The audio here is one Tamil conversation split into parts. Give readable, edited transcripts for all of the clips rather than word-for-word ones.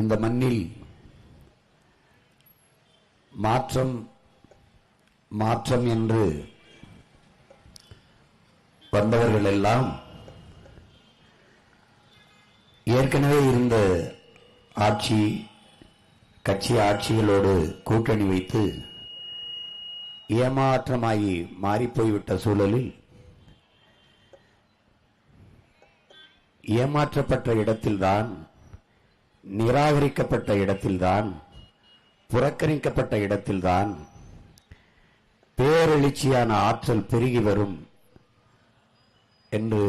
இந்த மண்ணில் மாற்றம் மாற்றம் என்று வந்தவர்கள் எல்லாம் ஏற்கனவே இருந்த கட்சி ஆட்சிகளோடு கூட்டணி வைத்து ஏமாற்றமாகி மாறிப்போய்விட்ட சூழலில் ஏமாற்றப்பட்ட இடத்தில்தான், நிராகரிக்கப்பட்ட இடத்தில்தான், புறக்கணிக்கப்பட்ட இடத்தில்தான் பேரெழுச்சியான ஆற்றல் பெருகி வரும் என்று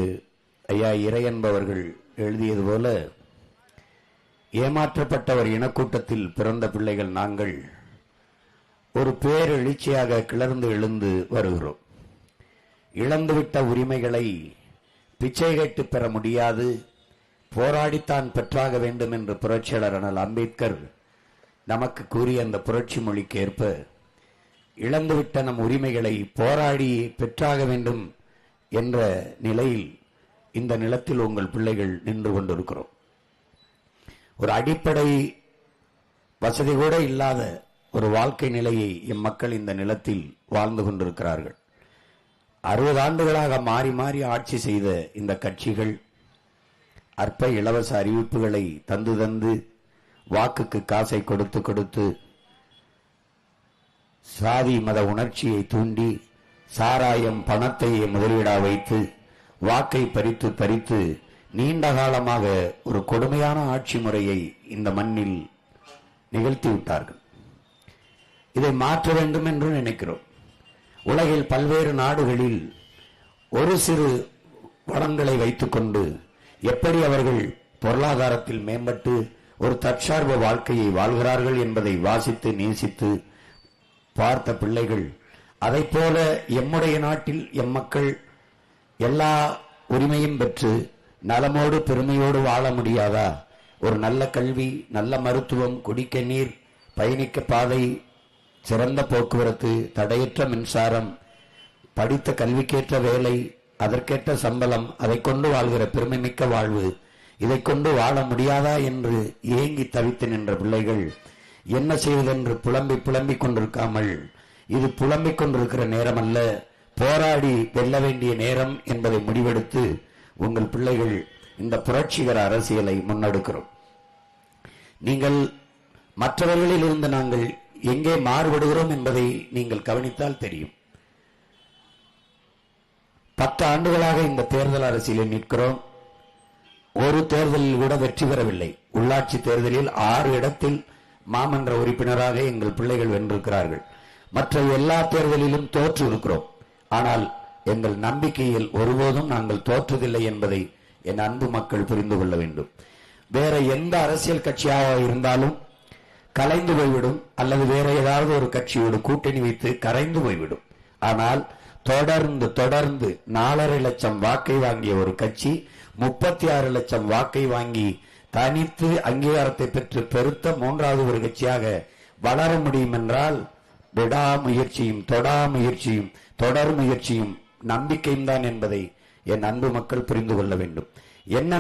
ஐயா இறை என்பவர்கள் எழுதியது போல, ஏமாற்றப்பட்டவர் இனக்கூட்டத்தில் பிறந்த பிள்ளைகள் நாங்கள் ஒரு பேரெழுச்சியாக கிளர்ந்து எழுந்து வருகிறோம். இழந்துவிட்ட உரிமைகளை பிச்சை கேட்டு பெற முடியாது, போராடித்தான் பெற்றாக வேண்டும் என்று புரட்சியாளர் அண்ணல் அம்பேத்கர் நமக்கு கூறிய அந்த புரட்சி மொழிக்கு ஏற்ப இழந்துவிட்ட நம் உரிமைகளை போராடி பெற்றாக வேண்டும் என்ற நிலையில் இந்த நிலத்தில் உங்கள் பிள்ளைகள் நின்று கொண்டிருக்கிறோம். ஒரு அடிப்படை வசதி கூட இல்லாத ஒரு வாழ்க்கை நிலையை எம்மக்கள் இந்த நிலத்தில் வாழ்ந்து கொண்டிருக்கிறார்கள். 60 ஆண்டுகளாக மாறி மாறி ஆட்சி செய்த இந்த கட்சிகள் அற்ப இலவச அறிவிப்புகளை தந்து தந்து, வாக்குக்கு காசை கொடுத்து கொடுத்து, சாதி மத உணர்ச்சியை தூண்டி, சாராயம் பணத்தை முதலீடா வைத்து வாக்கை பறித்து பறித்து நீண்ட காலமாக ஒரு கொடுமையான ஆட்சி முறையை இந்த மண்ணில் நிகழ்த்திவிட்டார்கள். இதை மாற்ற வேண்டும் என்று நினைக்கிறோம். உலகில் பல்வேறு நாடுகளில் ஒரு சிறு வளங்களை வைத்துக் கொண்டு எப்படி அவர்கள் பொருளாதாரத்தில் மேம்பட்டு ஒரு தற்சார்பு வாழ்க்கையை வாழ்கிறார்கள் என்பதை வாசித்து நேசித்து பார்த்த பிள்ளைகள், அதை போல எம்முடைய நாட்டில் எம்மக்கள் எல்லா உரிமையும் பெற்று நலமோடு பெருமையோடு வாழ முடியாதா? ஒரு நல்ல கல்வி, நல்ல மருத்துவம், குடிக்க நீர், பயணிக்க பாதை, சிறந்த போக்குவரத்து, தடையற்ற மின்சாரம், படித்த கல்விக்கேற்ற வேலை, அதற்கேற்ற சம்பளம், அதை கொண்டு வாழ்கிற பெருமைமிக்க வாழ்வு, இதை கொண்டு வாழ முடியாதா என்று ஏங்கி தவித்து நின்ற பிள்ளைகள் என்ன செய்வதென்று புலம்பிக் கொண்டிருக்காமல், இது புலம்பிக் கொண்டிருக்கிற நேரம் அல்ல, போராடி வெல்ல வேண்டிய நேரம் என்பதை முடிவெடுத்து உங்கள் பிள்ளைகள் இந்த புரட்சிகர அரசியலை முன்னெடுக்கிறோம். நீங்கள் மற்றவர்களில் இருந்து நாங்கள் எங்கே மாறுபடுகிறோம் என்பதை நீங்கள் கவனித்தால் தெரியும். 10 ஆண்டுகளாக இந்த தேர்தல் அரசியலில் நிற்கிறோம். ஒரு தேர்தலில் கூட வெற்றி பெறவில்லை. உள்ளாட்சி தேர்தலில் 6 இடத்தில் மாமன்ற உறுப்பினராக எங்கள் பிள்ளைகள் வென்றிருக்கிறார்கள். மற்ற எல்லா தேர்தலிலும் தோற்று இருக்கிறோம். ஆனால் எங்கள் நம்பிக்கையில் ஒருபோதும் நாங்கள் தோற்றதில்லை என்பதை என் அன்பு மக்கள் புரிந்து கொள்ள வேண்டும். வேற எந்த அரசியல் கட்சியாக இருந்தாலும் கலைந்து போய்விடும், அல்லது வேற ஏதாவது ஒரு கட்சியோடு கூட்டணி வைத்து கரைந்து போய்விடும். ஆனால் தொடர்ந்து 4.5 லட்சம் வாக்கை வாங்கிய ஒரு கட்சி 36 லட்சம் வாக்கை வாங்கி தனித்து அங்கீகாரத்தை பெற்று பெருத்த 3வது ஒரு கட்சியாக வளர முடியும் என்றால் விடாமுயற்சியும் தொடர் முயற்சியும் நம்பிக்கையும் தான் என்பதை என் அன்பு மக்கள் புரிந்து கொள்ள வேண்டும். என்ன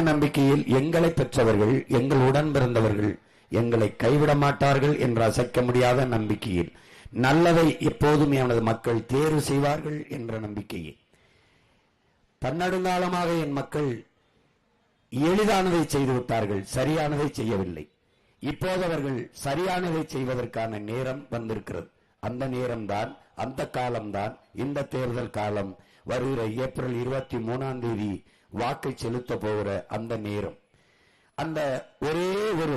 நம்பிக்கையில் எங்களை பெற்றவர்கள், எங்கள் உடன் பிறந்தவர்கள் எங்களை கைவிட மாட்டார்கள் என்ற அசைக்க முடியாத நம்பிக்கையில், நல்லதை எப்போதும் எனது மக்கள் தேர்வு செய்வார்கள் என்ற நம்பிக்கையில், பன்னெடுங்காலமாக என் மக்கள் எளிதானதை செய்துவிட்டார்கள், சரியானதை செய்யவில்லை. இப்போது அவர்கள் சரியானதை செய்வதற்கான நேரம் வந்திருக்கிறது. அந்த நேரம்தான், அந்த காலம்தான் இந்த தேர்தல் காலம். வருகிற ஏப்ரல் 23ஆம் தேதி வாக்கை செலுத்த போகிற அந்த நேரம், அந்த ஒரே ஒரு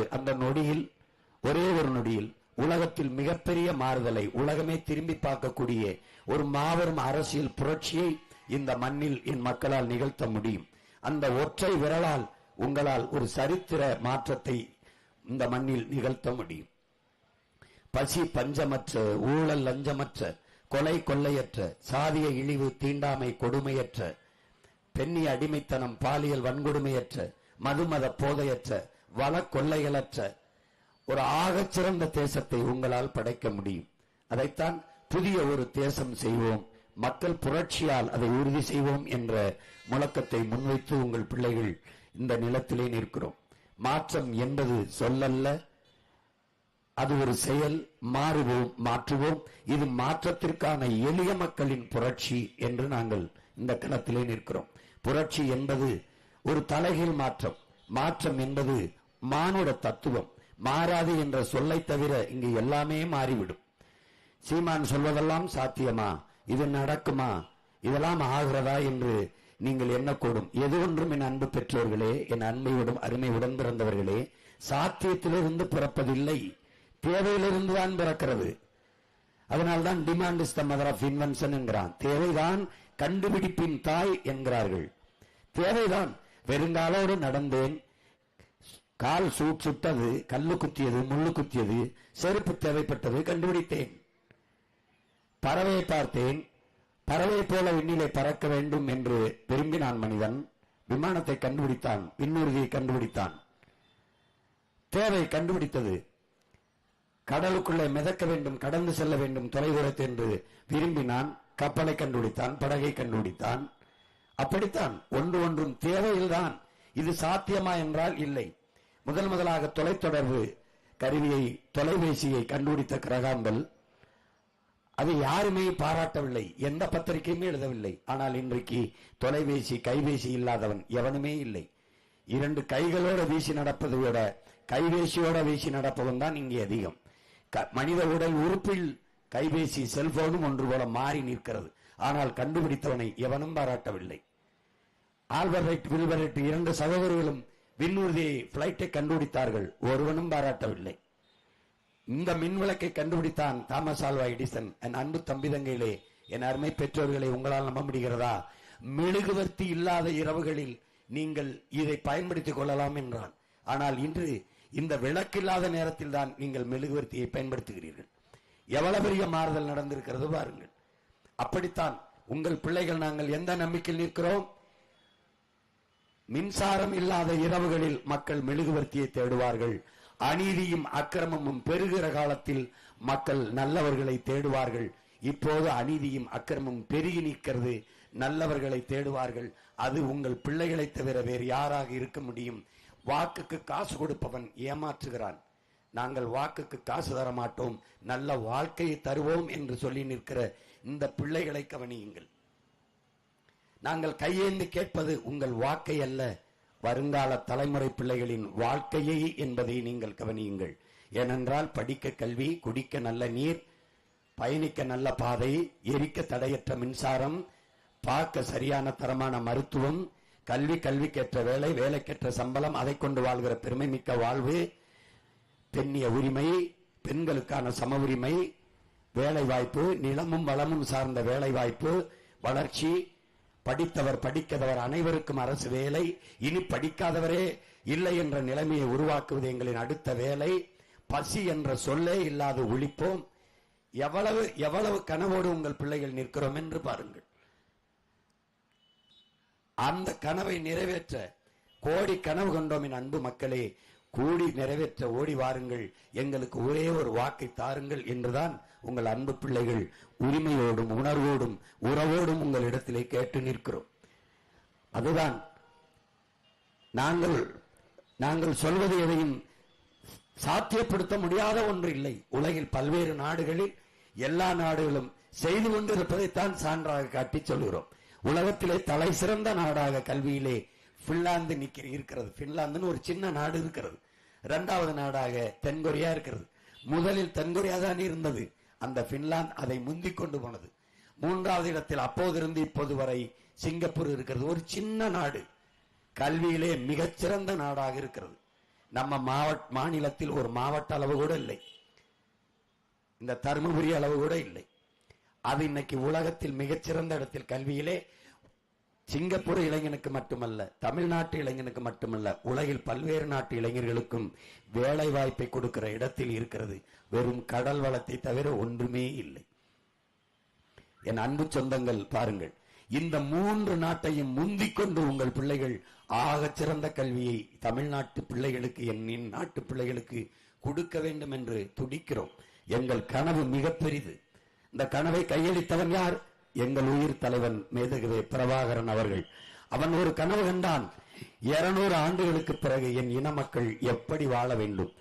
நொடியில் உலகத்தில் மிகப்பெரிய மாறுதலை உலகமே திரும்பி பார்க்கக்கூடிய ஒரு மாபெரும் அரசியல் புரட்சியை இந்த மண்ணில் என் மக்களால் நிகழ்த்த முடியும். அந்த ஒற்றை விரலால் உங்களால் ஒரு சரித்திர மாற்றத்தை இந்த மண்ணில் நிகழ்த்த முடியும். பசி பஞ்சமற்ற, ஊழல் லஞ்சமற்ற, கொலை கொள்ளையற்ற, சாதிய இழிவு தீண்டாமை கொடுமையற்ற, பெண்ணிய அடிமைத்தனம் பாலியல் வன்கொடுமையற்ற, மதுமத போதையற்ற, வள கொள்ளைகளற்ற ஒரு ஆகச்சிறந்த தேசத்தை உங்களால் படைக்க முடியும். அதைத்தான் புதிய ஒரு தேசம் செய்வோம், மக்கள் புரட்சியால் அதை உறுதி செய்வோம் என்ற முழக்கத்தை முன்வைத்து உங்கள் பிள்ளைகள் இந்த நிலத்திலே நிற்கிறோம். மாற்றம் என்பது சொல்லல்ல, அது ஒரு செயல். மாறுவோம், மாற்றுவோம். இது மாற்றத்திற்கான எளிய மக்களின் புரட்சி என்று நாங்கள் இந்த களத்திலே நிற்கிறோம். புரட்சி என்பது ஒரு தலைகீழ் மாற்றம். மாற்றம் என்பது மானுட தத்துவம். மாறாது என்ற சொல்லை தவிர இங்கு எல்லாமே மாறிவிடும். சீமான் சொல்வதெல்லாம் சாத்தியமா, இது நடக்குமா, இதெல்லாம் ஆகிறதா என்று நீங்கள் எண்ணக்கூடும். எது ஒன்றும் என் அன்பு பெற்றோர்களே, என் அன்பையுடன் அருமை உடன் பிறந்தவர்களே, சாத்தியத்திலிருந்து பிறப்பதில்லை, தேவையிலிருந்து தான் பிறக்கிறது. அதனால்தான் demand is the mother of invention என்கிறான். தேவைதான் கண்டுபிடிப்பின் தாய் என்கிறார்கள். தேவைதான். வெறுங்காலோடு நடந்தேன், கால் சுட்டது, கல்லு குத்தியது, முள்ளு குத்தியது, செருப்பு தேவைப்பட்டது, கண்டுபிடித்தேன். பறவையை பார்த்தேன், பறவை போல விண்ணிலே பறக்க வேண்டும் என்று விரும்பினான் மனிதன். விமானத்தை கண்டுபிடித்தான், விண்ணூர்தியை கண்டுபிடித்தான். தேவை கண்டுபிடித்தது. கடலுக்குள்ளே மிதக்க வேண்டும், கடந்து செல்ல வேண்டும் தொலைதூரத்தை என்று விரும்பினான். கப்பலை கண்டுபிடித்தான், படகை கண்டுபிடித்தான். அப்படித்தான் ஒன்று ஒன்றும் தேவையில்தான். இது சாத்தியமா என்றால் இல்லை. முதலாக தொலைத்தொடர்பு கருவியை, தொலைபேசியை கண்டுபிடித்த கிரகாம்பல், அதை யாருமே பாராட்டவில்லை, எந்த பத்திரிகையுமே எழுதவில்லை. ஆனால் இன்றைக்கு தொலைபேசி, கைபேசி இல்லாதவன் எவனுமே இல்லை. 2 கைகளோட வீசி நடப்பதை விட கைபேசியோட வீசி நடப்பவன் தான் இங்கே அதிகம். மனித உடல் உறுப்பில் கைபேசி, செல்போனும் ஒன்று போல மாறி நிற்கிறது. ஆனால் கண்டுபிடித்தவனை எவனும் பாராட்டவில்லை. ஆல்பர்ட் வில்பர்ட் 2 சகோதரர்களும் விண்ணூர்தியை, பிளைட்டை கண்டுபிடித்தார்கள், ஒருவனும் பாராட்டவில்லை. இந்த மின்விளக்கை கண்டுபிடித்தான் தாமஸ் ஆல்வா எடிசன். என் அன்பு தம்பிதங்கையிலே, என் அருமை பெற்றோர்களை, உங்களால் நம்ப முடிகிறதா? மெழுகுவர்த்தி இல்லாத இரவுகளில் நீங்கள் இதை பயன்படுத்திக் கொள்ளலாம் என்றான். ஆனால் இன்று இந்த விளக்கில்லாத நேரத்தில் தான் நீங்கள் மெழுகுவர்த்தியை பயன்படுத்துகிறீர்கள். எவ்வளவு பெரிய மாறுதல் நடந்திருக்கிறது பாருங்கள். அப்படித்தான் உங்கள் பிள்ளைகள், நாங்கள் எந்த நம்பிக்கையில் நிற்கிறோம்? மின்சாரம் இல்லாத இரவுகளில் மக்கள் மெழுகுவர்த்தியை தேடுவார்கள். அநீதியும் அக்கிரமமும் பெருகிற காலத்தில் மக்கள் நல்லவர்களை தேடுவார்கள். இப்போது அநீதியும் அக்கிரமம் பெருகி நிற்கிறது, நல்லவர்களை தேடுவார்கள். அது உங்கள் பிள்ளைகளை தவிர வேறு யாராக இருக்க முடியும்? வாக்குக்கு காசு கொடுப்பவன் ஏமாற்றுகிறான். நாங்கள் வாக்குக்கு காசு தர மாட்டோம், நல்ல வாழ்க்கையை தருவோம் என்று சொல்லி நிற்கிற இந்த பிள்ளைகளை கவனியுங்கள். நாங்கள் கையேந்தி கேட்பது உங்கள் வாக்கை அல்ல, வருங்கால தலைமுறை பிள்ளைகளின் வாழ்க்கையை என்பதை நீங்கள் கவனியுங்கள். ஏனென்றால் படிக்க கல்வி, குடிக்க நல்ல நீர், பயணிக்க நல்ல பாதை, எரிக்க தடையற்ற மின்சாரம், பார்க்க சரியான தரமான மருத்துவம், கல்விக்கேற்ற வேலை, வேலைக்கேற்ற சம்பளம், அதை கொண்டு வாழ்கிற பெருமை மிக்க வாழ்வு, பெண்ணிய உரிமை, பெண்களுக்கான சம உரிமை, வேலை வாய்ப்பு, நிலமும் வளமும் சார்ந்த வேலை வாய்ப்பு, வளர்ச்சி, படித்தவர் படிக்காதவர் அனைவருக்கும் அரசு வேலை, இனி படிக்காதவரே இல்லை என்ற நிலைமையை உருவாக்குவது எங்களின் அடுத்த வேலை, பசி என்ற சொல்லே இல்லாத ஒழிப்போம். எவ்வளவு கனவோடு உங்கள் பிள்ளைகள் நிற்கிறோம் என்று பாருங்கள். அந்த கனவை நிறைவேற்ற கோடி கனவு கொண்டோம் என் அன்பு மக்களே, கூடி நிறைவேற்ற ஓடி வாருங்கள், எங்களுக்கு ஒரே ஒரு வாக்கை தாருங்கள் என்றுதான் உங்கள் அன்பு பிள்ளைகள் உரிமையோடும் உணர்வோடும் உறவோடும் உங்களிடத்திலே கேட்டு நிற்கிறோம். அதுதான் நாங்கள் சொல்வது எதையும் சாத்தியப்படுத்த முடியாத ஒன்று இல்லை. உலகில் பல்வேறு நாடுகளில் எல்லா நாடுகளும் செய்து கொண்டிருப்பதைத்தான் சான்றாக காட்டி சொல்கிறோம். உலகத்திலே தலை சிறந்த நாடாக கல்வியிலே பின்லாந்து இருக்கிறது. பின்லாந்துன்னு ஒரு சின்ன நாடு இருக்கிறது. 2வது நாடாக தென்கொரியா இருக்கிறது. முதலில் தென்கொரியா தான் இருந்தது, அந்த பின்லாந்து அதை முந்திக் கொண்டு போனது. 3வது இடத்தில் அப்போதிருந்து இப்போது வரை சிங்கப்பூர் இருக்கிறது. ஒரு சின்ன நாடு, கல்வியிலே மிகச்சிறந்த நாடாக இருக்கிறது. நம்ம மாநிலத்தில் ஒரு மாவட்ட அளவு கூட இல்லை, இந்த தருமபுரி அளவு கூட இல்லை. அது இன்னைக்கு உலகத்தில் மிகச்சிறந்த இடத்தில் கல்வியிலே சிங்கப்பூர் இளைஞனுக்கு மட்டுமல்ல, தமிழ்நாட்டு இளைஞனுக்கு மட்டுமல்ல, உலகில் பல்வேறு நாட்டு இளைஞர்களுக்கும் வேலை வாய்ப்பை கொடுக்கிற இடத்தில் இருக்கிறது. வெறும் கடல் வளத்தை தவிர ஒன்றுமே இல்லை. என் அன்பு சொந்தங்கள் பாருங்கள், இந்த 3 நாட்டையும் முந்திக் கொண்டு உங்கள் பிள்ளைகள் ஆகச் சிறந்த கல்வியை தமிழ்நாட்டு பிள்ளைகளுக்கு, என் நாட்டு பிள்ளைகளுக்கு கொடுக்க வேண்டும் என்று துடிக்கிறோம். எங்கள் கனவு மிக பெரிது. இந்த கனவை கையளித்தவன் யார்? எங்கள் உயிர் தலைவன் மேதகவே பிரபாகரன் அவர்கள். அவன் ஒரு கனவு கண்டான், 200 ஆண்டுகளுக்கு பிறகு என் இன மக்கள் எப்படி வாழ வேண்டும்,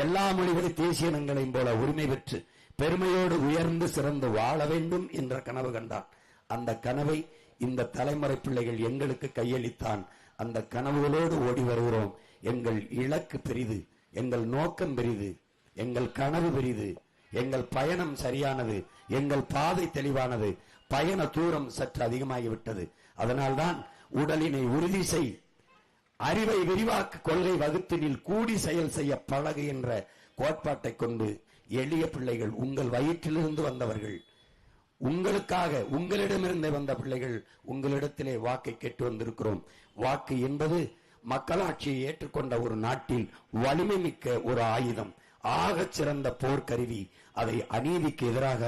எல்லா மொழிகளை தேசிய இனங்களையும் போல உரிமை பெற்று பெருமையோடு உயர்ந்து சிறந்து வாழ வேண்டும் என்ற கனவு கண்டான். அந்த கனவை இந்த தலைமுறை பிள்ளைகள் எங்களுக்கு கையளித்தான். அந்த கனவுகளோடு ஓடி வருகிறோம். எங்கள் இலக்கு பெரிது, எங்கள் நோக்கம் பெரிது, எங்கள் கனவு பெரிது, எங்கள் பயணம் சரியானது, எங்கள் பாதை தெளிவானது, பயண தூரம் சற்று அதிகமாகிவிட்டது. அதனால்தான் உடலினை உறுதி செய், அறிவை விரிவாக்க, கொள்கை வகுத்தினில் கூடி செயல் செய்ய பழகு என்ற கோட்பாட்டை கொண்டு எளிய பிள்ளைகள், உங்கள் வயிற்றிலிருந்து வந்தவர்கள், உங்களுக்காக உங்களிடமிருந்து வந்த பிள்ளைகள் உங்களிடத்திலே வாக்கை கேட்டு வந்திருக்கிறோம். வாக்கு என்பது மக்களாட்சியை ஏற்றுக்கொண்ட ஒரு நாட்டில் வலிமை மிக்க ஒரு ஆயுதம், ஆகச் சிறந்த போர்க்கருவி. அதை அநீதிக்கு எதிராக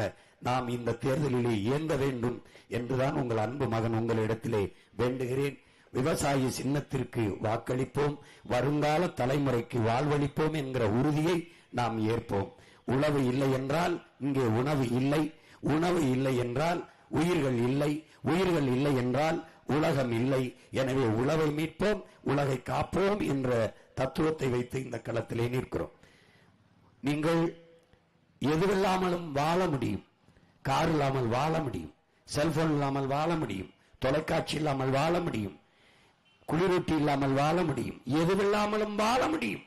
நாம் இந்த தேர்தலிலே இயங்க வேண்டும் என்றுதான் உங்கள் அன்பு மகன் உங்களிடத்திலே வேண்டுகிறேன். விவசாய சின்னத்திற்கு வாக்களிப்போம், வருங்கால தலைமுறைக்கு வாழ்வளிப்போம் என்கிற உறுதியை நாம் ஏற்போம். உழவு இல்லை என்றால் இங்கே உணவு இல்லை, உணவு இல்லை என்றால் உயிர்கள் இல்லை, உயிர்கள் இல்லை என்றால் உலகம் இல்லை. எனவே உழவை மீட்போம், உலகை காப்போம் என்ற தத்துவத்தை வைத்து இந்த களத்திலே நிற்கிறோம். நீங்கள் எதுவில்லாமலும் வாழ முடியும். கார் இல்லாமல் வாழ முடியும், செல்போன் இல்லாமல் வாழ முடியும், தொலைக்காட்சி இல்லாமல் வாழ முடியும், குளிரூட்டி இல்லாமல் வாழ முடியும், எதுவில்லாமலும் வாழ முடியும்.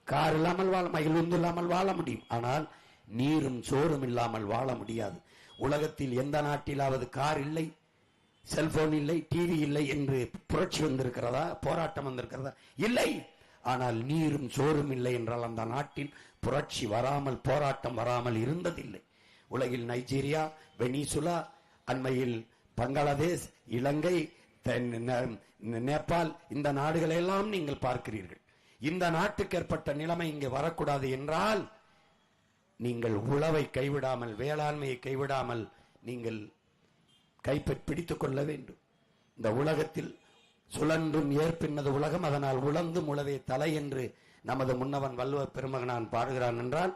கார் இல்லாமல் வாழ, மகிழ்ந்து இல்லாமல் வாழ முடியும். ஆனால் நீரும் சோறும் இல்லாமல் வாழ முடியாது. உலகத்தில் எந்த நாட்டிலாவது கார் இல்லை, செல்போன் இல்லை, டிவி இல்லை என்று புரட்சி வந்திருக்கிறதா, போராட்டம் வந்திருக்கிறதா? இல்லை. ஆனால் நீரும் சோறும் இல்லை என்றால் அந்த நாட்டில் புரட்சி வராமல், போராட்டம் வராமல் இருந்ததில்லை. உலகில் நைஜீரியா, வெனிசுலா, அண்மையில் பங்களாதேஷ், இலங்கை, நேபாள், இந்த நாடுகளை எல்லாம் நீங்கள் பார்க்கிறீர்கள். இந்த நாட்டுக்கு ஏற்பட்ட நிலைமை இங்கே வரக்கூடாது என்றால் நீங்கள் உழவை கைவிடாமல், வேளாண்மையை கைவிடாமல் நீங்கள் கைப்பிடித்துக் கொள்ள வேண்டும். இந்த உலகத்தில் சுழன்றும் ஏற்பின்னது உலகம், அதனால் உழந்தும் உழவே தலை என்று நமது முன்னவன் வள்ளுவ பெருமகனான் பாடுகிறான் என்றால்,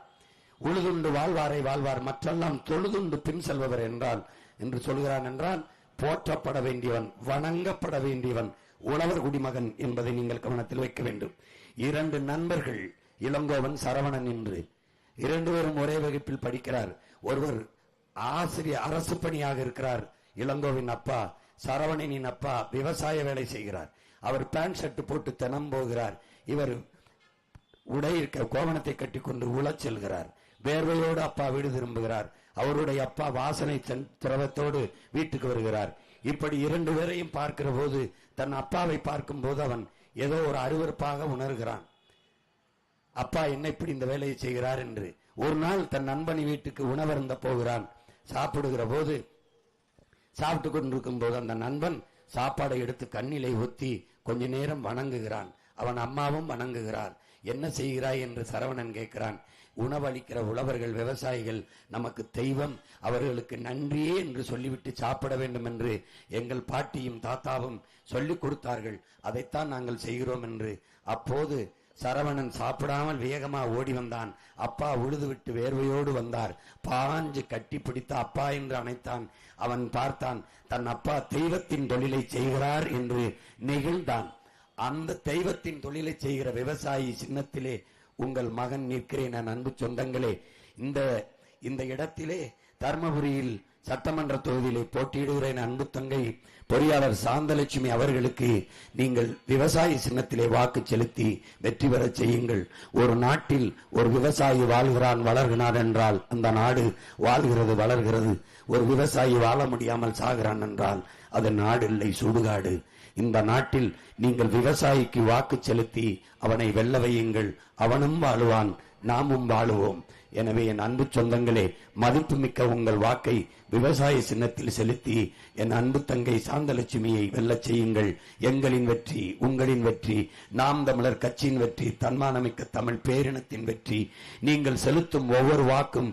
உழுதுண்டு வாழ்வாரை வாழ்வார் மற்றெல்லாம் தொழுதுண்டு பின் செல்பவர் என்றால் என்று சொல்கிறான் என்றால், போற்றப்பட வேண்டியவன், வணங்கப்பட வேண்டியவன் உழவர் குடிமகன் என்பதை நீங்கள் கவனத்தில் வைக்க வேண்டும். 2 நண்பர்கள், இளங்கோவன், சரவணன் என்று 2 பேரும் ஒரே வகுப்பில் படிக்கிறார். ஒருவர் ஆசிரியர், அரசு பணியாக இருக்கிறார். இளங்கோவின் அப்பா, சரவணனின் அப்பா விவசாய வேலை செய்கிறார். அவர் பேண்ட் ஷர்ட் போட்டு தினம் போகிறார். இவர் உடை கோவணத்தை கட்டிக்கொண்டு உழச் செல்கிறார். வேர்வையோடு அப்பா வீடு திரும்புகிறார். அவருடைய அப்பா வாசனை திரவத்தோடு வீட்டுக்கு வருகிறார். இப்படி 2 பேரையும் பார்க்கிற போது, தன் அப்பாவை பார்க்கும் போது அவன் ஏதோ ஒரு அருவருப்பாக உணர்கிறான். அப்பா என்ன இப்படி இந்த வேலையை செய்கிறார் என்று. ஒரு நாள் தன் நண்பனி வீட்டுக்கு உணவருந்த போகிறான். சாப்பிடுகிற போது, சாப்பிட்டு கொண்டிருக்கும் போது அந்த நண்பன் சாப்பாடை எடுத்து கண்ணிலை ஒத்தி கொஞ்ச நேரம் வணங்குகிறான். அவன் அம்மாவும் வணங்குகிறார். என்ன செய்கிறாய் என்று சரவணன் கேட்கிறான். உணவளிக்கிற உழவர்கள், விவசாயிகள் நமக்கு தெய்வம், அவர்களுக்கு நன்றியே என்று சொல்லிவிட்டு சாப்பிட வேண்டும் என்று எங்கள் பாட்டியும் தாத்தாவும் சொல்லிக் கொடுத்தார்கள். அதைத்தான் நாங்கள் செய்கிறோம் என்று. அப்போது சரவணன் சாப்பிடாமல் வேகமா ஓடி வந்தான். அப்பா உழுதுவிட்டு வேர்வையோடு வந்தார். பாஞ்சு கட்டி பிடித்த அப்பா என்று அணைத்தான். அவன் பார்த்தான், தன் அப்பா தெய்வத்தின் தொழிலை செய்கிறார் என்று நெகிழ்ந்தான். அந்த தெய்வத்தின் தொழிலை செய்கிற விவசாயி சின்னத்திலே உங்கள் மகன் நிற்கிறேன். அன்பு சொந்தங்களே, இந்த இடத்திலே தர்மபுரியில் சட்டமன்ற தொகுதியிலே போட்டியிடுகிறேன். அன்பு தங்கை பொறியாளர் சாந்தலட்சுமி அவர்களுக்கு நீங்கள் விவசாய சின்னத்திலே வாக்கு செலுத்தி வெற்றி பெற செய்யுங்கள். ஒரு நாட்டில் ஒரு விவசாயி வாழ்கிறான், வளர்கிறான் என்றால் அந்த நாடு வாழ்கிறது, வளர்கிறது. ஒரு விவசாயி வாழ முடியாமல் சாகிறான் என்றால் அது நாடு இல்லை, சுடுகாடு. இந்த நாட்டில் நீங்கள் விவசாயிக்கு வாக்கு செலுத்தி அவனை வெல்ல வையுங்கள். அவனும் வாழுவான், நாமும் வாழுவோம். எனவே என் அன்பு சொந்தங்களே, மதிப்புமிக்க உங்கள் வாக்கை விவசாய சின்னத்தில் செலுத்தி என் அன்பு தங்கை சாந்தலட்சுமியை வெல்லச் செய்யுங்கள். எங்களின் வெற்றி, உங்களின் வெற்றி, நாம் தமிழர் கட்சியின் வெற்றி, தன்மானமிக்க தமிழ் பேரினத்தின் வெற்றி. நீங்கள் செலுத்தும் ஒவ்வொரு வாக்கும்